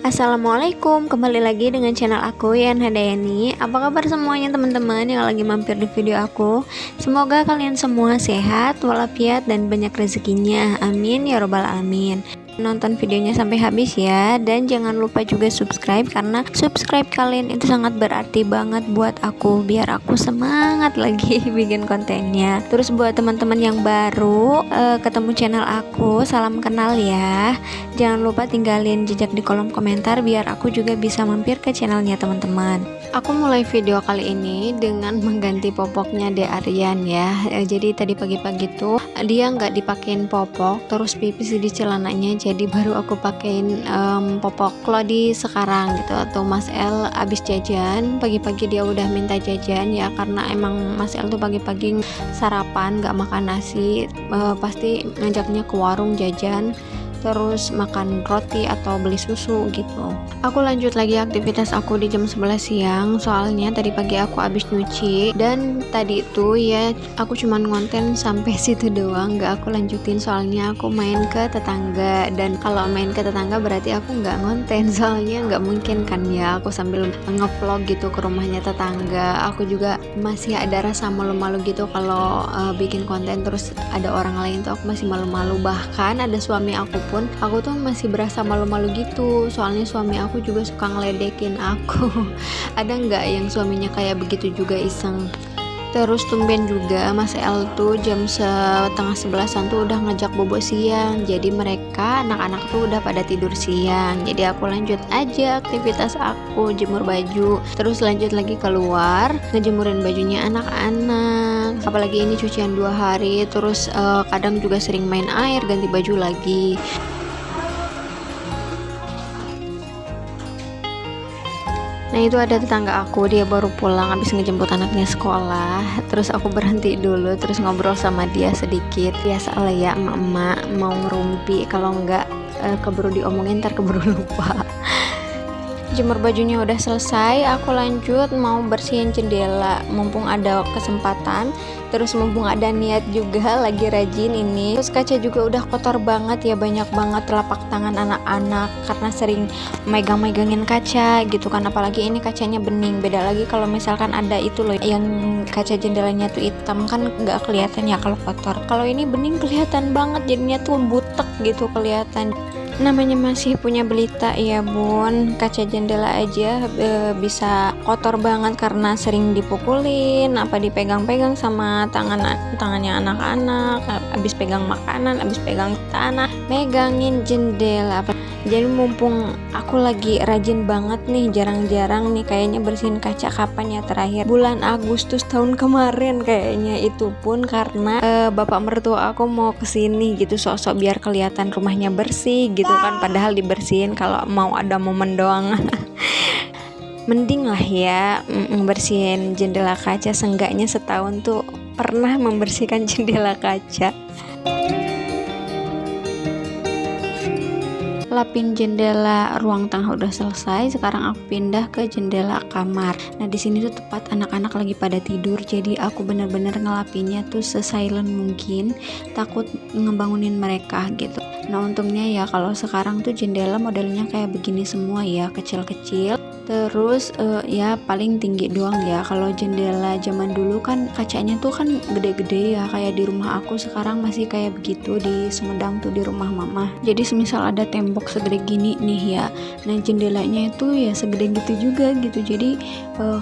Assalamualaikum, kembali lagi dengan channel aku Yan Hadayani. Apa kabar semuanya teman-teman yang lagi mampir di video aku? Semoga kalian semua sehat, walafiat, dan banyak rezekinya. Amin ya robbal alamin. Nonton videonya sampai habis ya, dan jangan lupa juga subscribe, karena subscribe kalian itu sangat berarti banget buat aku, biar aku semangat lagi bikin kontennya. Terus buat teman-teman yang baru ketemu channel aku, salam kenal ya. Jangan lupa tinggalin jejak di kolom komentar biar aku juga bisa mampir ke channelnya teman-teman. Aku mulai video kali ini dengan mengganti popoknya De Aryan ya. Jadi tadi pagi-pagi tuh dia nggak dipakein popok, terus pipis di celananya, jadi baru aku pakein popok. Claudi sekarang gitu, atau Mas El abis jajan pagi-pagi, dia udah minta jajan ya, karena emang Mas El tuh pagi-pagi sarapan nggak makan nasi, pasti ngajaknya ke warung jajan, terus makan roti atau beli susu gitu. Aku lanjut lagi aktivitas aku di jam 11 siang, soalnya tadi pagi aku habis nyuci, dan tadi itu ya aku cuman ngonten sampai situ doang, gak aku lanjutin soalnya aku main ke tetangga. Dan kalau main ke tetangga berarti aku nggak ngonten, soalnya nggak mungkin kan ya aku sambil ngevlog gitu ke rumahnya tetangga. Aku juga masih ada rasa malu-malu gitu kalau bikin konten terus ada orang lain tuh, aku masih malu-malu. Bahkan ada suami aku pun aku tuh masih berasa malu-malu gitu, soalnya suami aku juga suka ngeledekin aku. Ada nggak yang suaminya kayak begitu juga, iseng? Terus tumben juga Mas El tuh jam setengah 11-an tuh udah ngajak bobo siang. Jadi mereka anak-anak tuh udah pada tidur siang. Jadi aku lanjut aja aktivitas aku, jemur baju. Terus lanjut lagi keluar ngejemurin bajunya anak-anak. Apalagi ini cucian 2 hari. Terus kadang juga sering main air, ganti baju lagi. Nah itu ada tetangga aku, dia baru pulang habis ngejemput anaknya sekolah. Terus aku berhenti dulu, terus ngobrol sama dia sedikit. Biasa lah ya, emak-emak mau ngerumpi, kalau enggak keburu diomongin ntar keburu lupa. Jemur bajunya udah selesai, aku lanjut mau bersihin jendela, mumpung ada kesempatan. Terus mumpung ada niat juga, lagi rajin ini. Terus kaca juga udah kotor banget ya, banyak banget telapak tangan anak-anak karena sering megang-megangin kaca gitu kan. Apalagi ini kacanya bening, beda lagi kalau misalkan ada itu loh yang kaca jendelanya tuh hitam, kan nggak kelihatan ya kalau kotor. Kalau ini bening kelihatan banget, jadinya tuh butek gitu kelihatan. Namanya masih punya belita ya bun, kaca jendela aja bisa kotor banget karena sering dipukulin, apa dipegang-pegang sama tangannya anak-anak, abis pegang makanan, abis pegang tanah, megangin jendela. Jadi mumpung aku lagi rajin banget nih, jarang-jarang nih kayaknya bersihin kaca. Kapan ya terakhir? Bulan Agustus tahun kemarin kayaknya, itu pun karena bapak mertua aku mau kesini gitu, sosok biar kelihatan rumahnya bersih gitu kan, padahal dibersihin kalau mau ada momen doang. Mending lah ya bersihin jendela kaca, seenggaknya setahun tuh pernah membersihkan jendela kaca. Lapin jendela ruang tengah udah selesai, sekarang aku pindah ke jendela kamar. Nah di sini tuh tepat anak-anak lagi pada tidur, jadi aku bener-bener ngelapinnya tuh se-silent mungkin, takut ngebangunin mereka gitu. Nah untungnya ya kalau sekarang tuh jendela modelnya kayak begini semua ya, kecil-kecil. Terus ya paling tinggi doang ya. Kalau jendela zaman dulu kan kacanya tuh kan gede-gede ya, kayak di rumah aku sekarang masih kayak begitu di Sumedang tuh di rumah mama. Jadi semisal ada tembok segede gini nih ya, nah jendelanya itu ya segede gitu juga gitu. Jadi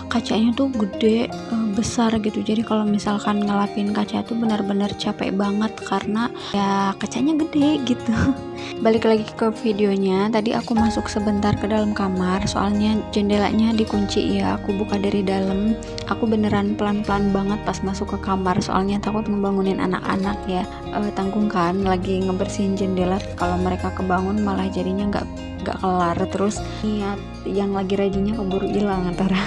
kacanya tuh gede, besar gitu. Jadi kalau misalkan ngelapin kaca tuh benar-benar capek banget karena ya kacanya gede gitu. Balik lagi ke videonya, tadi aku masuk sebentar ke dalam kamar soalnya jendelanya dikunci ya, aku buka dari dalam. Aku beneran pelan-pelan banget pas masuk ke kamar soalnya takut ngebangunin anak-anak ya. Tanggung kan lagi ngebersihin jendela, kalau mereka kebangun malah jadinya nggak kelar, terus niat yang lagi rajinnya keburu hilang antara.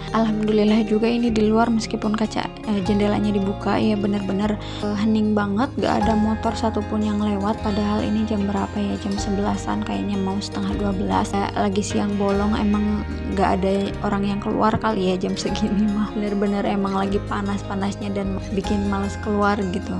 Alhamdulillah juga ini di luar meskipun kaca jendelanya dibuka ya bener-bener hening banget, gak ada motor satupun yang lewat. Padahal ini jam berapa ya, jam 11-an kayaknya, mau setengah 12 ya, lagi siang bolong, emang gak ada orang yang keluar kali ya jam segini mah. Bener-bener emang lagi panas-panasnya dan bikin males keluar gitu.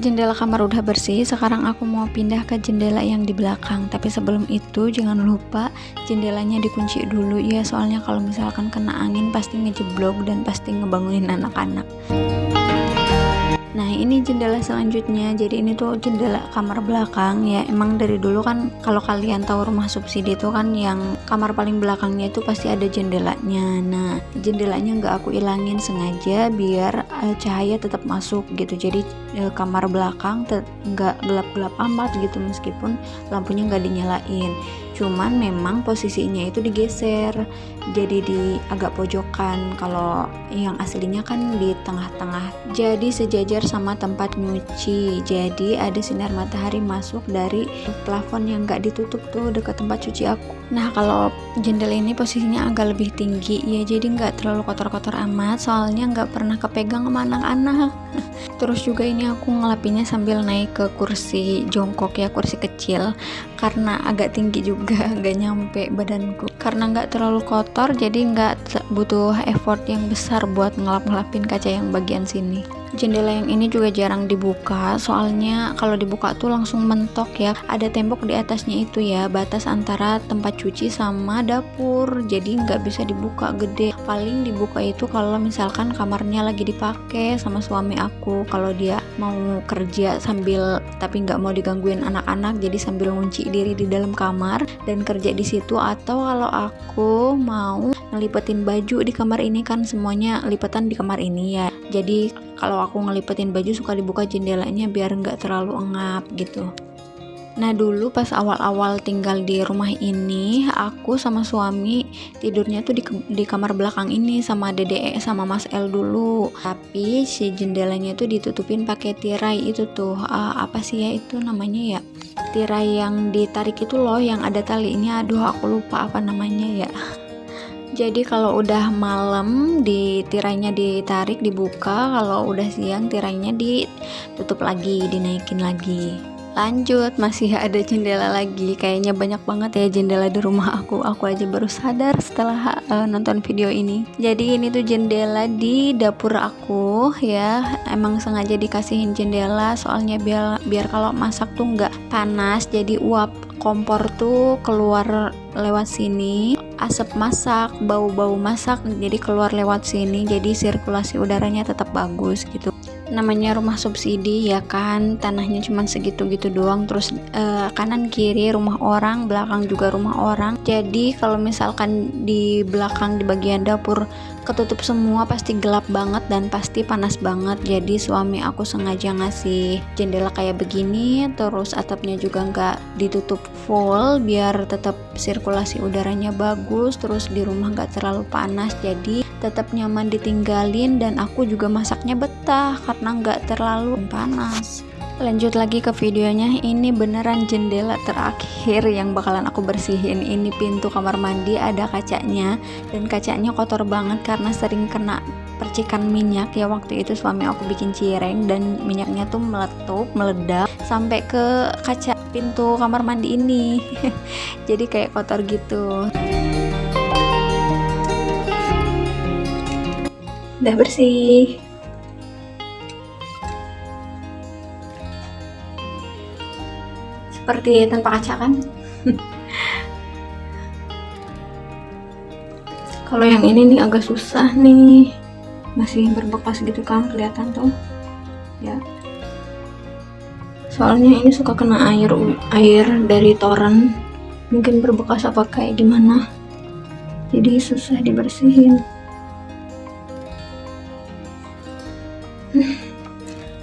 Jendela kamar udah bersih, sekarang aku mau pindah ke jendela yang di belakang. Tapi sebelum itu jangan lupa jendelanya dikunci dulu ya, soalnya kalau misalkan kena angin pasti ngejeblok dan pasti ngebangunin anak-anak. Nah ini jendela selanjutnya, jadi ini tuh jendela kamar belakang ya. Emang dari dulu kan kalau kalian tahu rumah subsidi itu kan yang kamar paling belakangnya itu pasti ada jendelanya. Nah jendelanya nggak aku ilangin sengaja biar cahaya tetap masuk gitu. Jadi kamar belakang nggak gelap-gelap amat gitu meskipun lampunya nggak dinyalain. Cuman memang posisinya itu digeser, jadi di agak pojokan. Kalau yang aslinya kan di tengah-tengah, jadi sejajar sama tempat nyuci. Jadi ada sinar matahari masuk dari plafon yang gak ditutup tuh dekat tempat cuci aku. Nah kalau jendela ini posisinya agak lebih tinggi ya, jadi nggak terlalu kotor-kotor amat, soalnya nggak pernah kepegang sama anak-anak. Terus juga ini aku ngelapinya sambil naik ke kursi jongkok ya, kursi kecil, karena agak tinggi juga, nggak nyampe badanku. Karena nggak terlalu kotor, jadi nggak butuh effort yang besar buat ngelap-ngelapin kaca yang bagian sini. Jendela yang ini juga jarang dibuka, soalnya kalau dibuka tuh langsung mentok ya. Ada tembok di atasnya itu ya, batas antara tempat cuci sama dapur, jadi nggak bisa dibuka gede. Paling dibuka itu kalau misalkan kamarnya lagi dipakai sama suami aku, kalau dia mau kerja sambil tapi nggak mau digangguin anak-anak, jadi sambil ngunci diri di dalam kamar dan kerja di situ. Atau kalau aku mau ngelipetin baju di kamar ini, kan semuanya lipetan di kamar ini ya, jadi kalau aku ngelipetin baju suka dibuka jendelanya biar nggak terlalu engap gitu. Nah dulu pas awal-awal tinggal di rumah ini, aku sama suami tidurnya tuh di kamar belakang ini sama Dede sama Mas El dulu. Tapi si jendelanya tuh ditutupin pakai tirai itu tuh, apa sih ya itu namanya ya? Tirai yang ditarik itu loh, yang ada talinya. Aduh aku lupa apa namanya ya. Jadi kalau udah malam tirainya ditarik dibuka, kalau udah siang tirainya ditutup lagi, dinaikin lagi. Lanjut, masih ada jendela lagi. Kayaknya banyak banget ya jendela di rumah aku. Aku aja baru sadar setelah nonton video ini. Jadi ini tuh jendela di dapur aku ya. Emang sengaja dikasihin jendela soalnya biar kalau masak tuh nggak panas. Jadi uap kompor tuh keluar lewat sini, asap masak, bau-bau masak jadi keluar lewat sini, jadi sirkulasi udaranya tetap bagus gitu. Namanya rumah subsidi ya kan, tanahnya cuma segitu-gitu doang, terus kanan kiri rumah orang, belakang juga rumah orang. Jadi kalau misalkan di belakang di bagian dapur ketutup semua pasti gelap banget dan pasti panas banget. Jadi suami aku sengaja ngasih jendela kayak begini, terus atapnya juga nggak ditutup full biar tetap sirkulasi udaranya bagus, terus di rumah nggak terlalu panas, jadi tetap nyaman ditinggalin dan aku juga masaknya betah karena nggak terlalu panas. Lanjut lagi ke videonya, ini beneran jendela terakhir yang bakalan aku bersihin. Ini pintu kamar mandi ada kacanya dan kacanya kotor banget karena sering kena percikan minyak ya. Waktu itu suami aku bikin cireng dan minyaknya tuh meledak sampai ke kaca pintu kamar mandi ini. Jadi kayak kotor gitu. Udah bersih. Seperti tanpa kaca kan. Kalau yang ini nih agak susah nih, masih berbekas gitu kan, kelihatan tuh ya, soalnya ini suka kena air dari toren, mungkin berbekas apa kayak gimana, jadi susah dibersihin.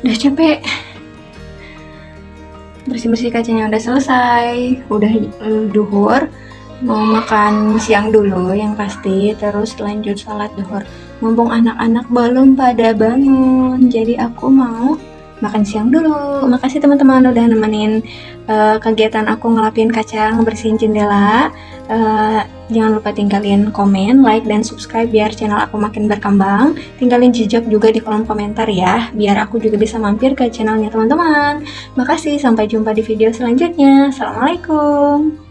Udah capek. Bersih-bersih kacanya udah selesai, udah duhur, mau makan siang dulu yang pasti, terus lanjut sholat duhur. Mumpung anak-anak belum pada bangun, jadi aku mau makan siang dulu. Makasih teman-teman udah nemenin kegiatan aku ngelapin kaca, ngebersihin jendela. Jangan lupa tinggalin komen, like, dan subscribe biar channel aku makin berkembang. Tinggalin jejak juga di kolom komentar ya, biar aku juga bisa mampir ke channelnya teman-teman. Makasih, sampai jumpa di video selanjutnya. Assalamualaikum.